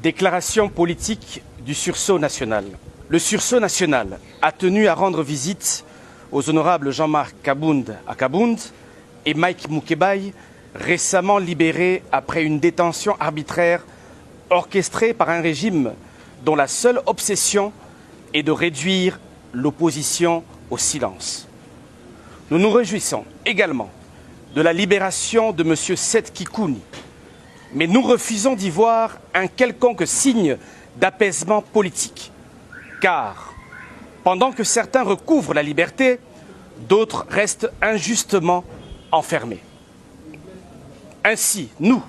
Déclaration politique du sursaut national. Le sursaut national a tenu à rendre visite aux honorables Jean-Marc Kabound à Kabound et Mike Moukebaye, récemment libérés après une détention arbitraire orchestrée par un régime dont la seule obsession est de réduire l'opposition au silence. Nous nous réjouissons également de la libération de M. Seth Kikouni, mais nous refusons d'y voir un quelconque signe d'apaisement politique, car pendant que certains recouvrent la liberté, d'autres restent injustement enfermés. Ainsi, nous,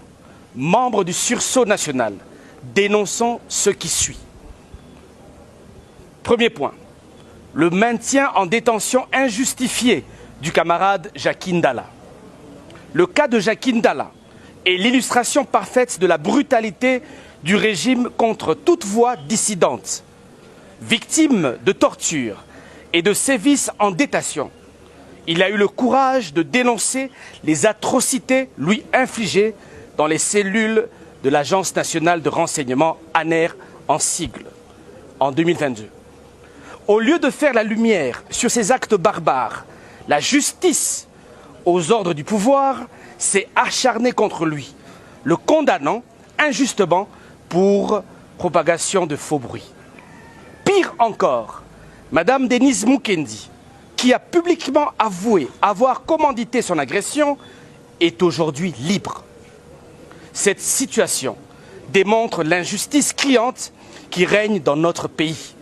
membres du sursaut national, dénonçons ce qui suit. Premier point, le maintien en détention injustifiée du camarade Jacques Ndala. Le cas de Jacques Ndala est l'illustration parfaite de la brutalité du régime contre toute voix dissidente. Victime de tortures et de sévices en détention, il a eu le courage de dénoncer les atrocités lui infligées dans les cellules de l'Agence nationale de renseignement, ANER en sigle, en 2022. Au lieu de faire la lumière sur ces actes barbares, la justice, aux ordres du pouvoir, s'est acharnée contre lui, le condamnant injustement pour propagation de faux bruits. Pire encore, Madame Denise Mukendi, qui a publiquement avoué avoir commandité son agression, est aujourd'hui libre. Cette situation démontre l'injustice criante qui règne dans notre pays.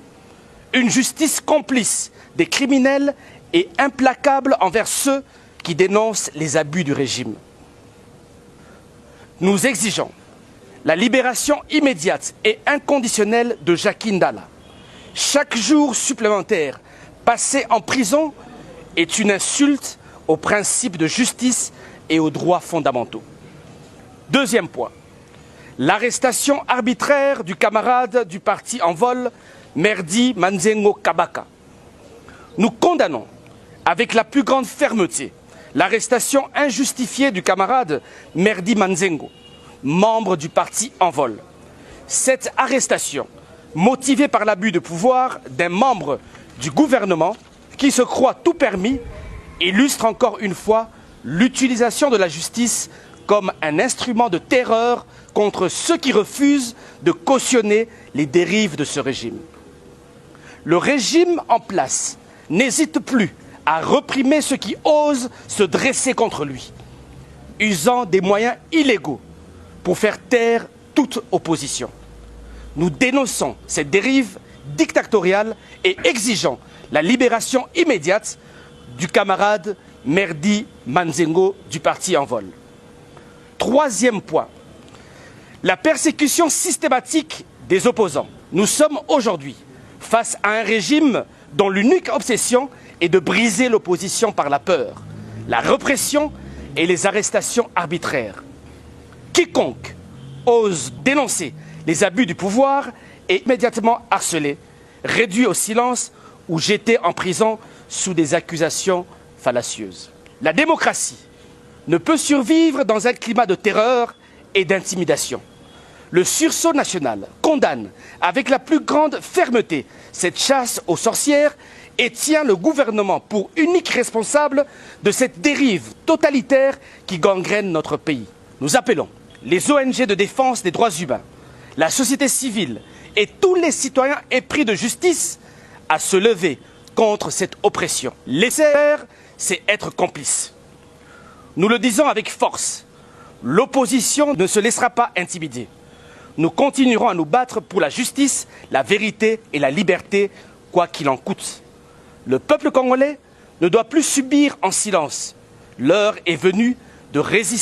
Une justice complice des criminels et implacable envers ceux qui dénoncent les abus du régime. Nous exigeons la libération immédiate et inconditionnelle de Jacques Ndala. Chaque jour supplémentaire passé en prison est une insulte aux principes de justice et aux droits fondamentaux. Deuxième point, l'arrestation arbitraire du camarade du parti en vol, Merdi Manzengo Kabaka. Nous condamnons avec la plus grande fermeté l'arrestation injustifiée du camarade Merdi Manzengo, membre du parti en vol. Cette arrestation, motivée par l'abus de pouvoir d'un membre du gouvernement qui se croit tout permis, illustre encore une fois l'utilisation de la justice comme un instrument de terreur contre ceux qui refusent de cautionner les dérives de ce régime. Le régime en place n'hésite plus à réprimer ceux qui osent se dresser contre lui, usant des moyens illégaux pour faire taire toute opposition. Nous dénonçons cette dérive dictatoriale et exigeons la libération immédiate du camarade Merdi Manzengo du parti en vol. Troisième point, la persécution systématique des opposants. Nous sommes aujourd'hui face à un régime dont l'unique obsession est de briser l'opposition par la peur, la répression et les arrestations arbitraires. Quiconque ose dénoncer les abus du pouvoir est immédiatement harcelé, réduit au silence ou jeté en prison sous des accusations fallacieuses. La démocratie ne peut survivre dans un climat de terreur et d'intimidation. Le sursaut national condamne avec la plus grande fermeté cette chasse aux sorcières et tient le gouvernement pour unique responsable de cette dérive totalitaire qui gangrène notre pays. Nous appelons les ONG de défense des droits humains, la société civile et tous les citoyens épris de justice à se lever contre cette oppression. Laisser faire, c'est être complice. Nous le disons avec force, l'opposition ne se laissera pas intimider. Nous continuerons à nous battre pour la justice, la vérité et la liberté, quoi qu'il en coûte. Le peuple congolais ne doit plus subir en silence. L'heure est venue de résister.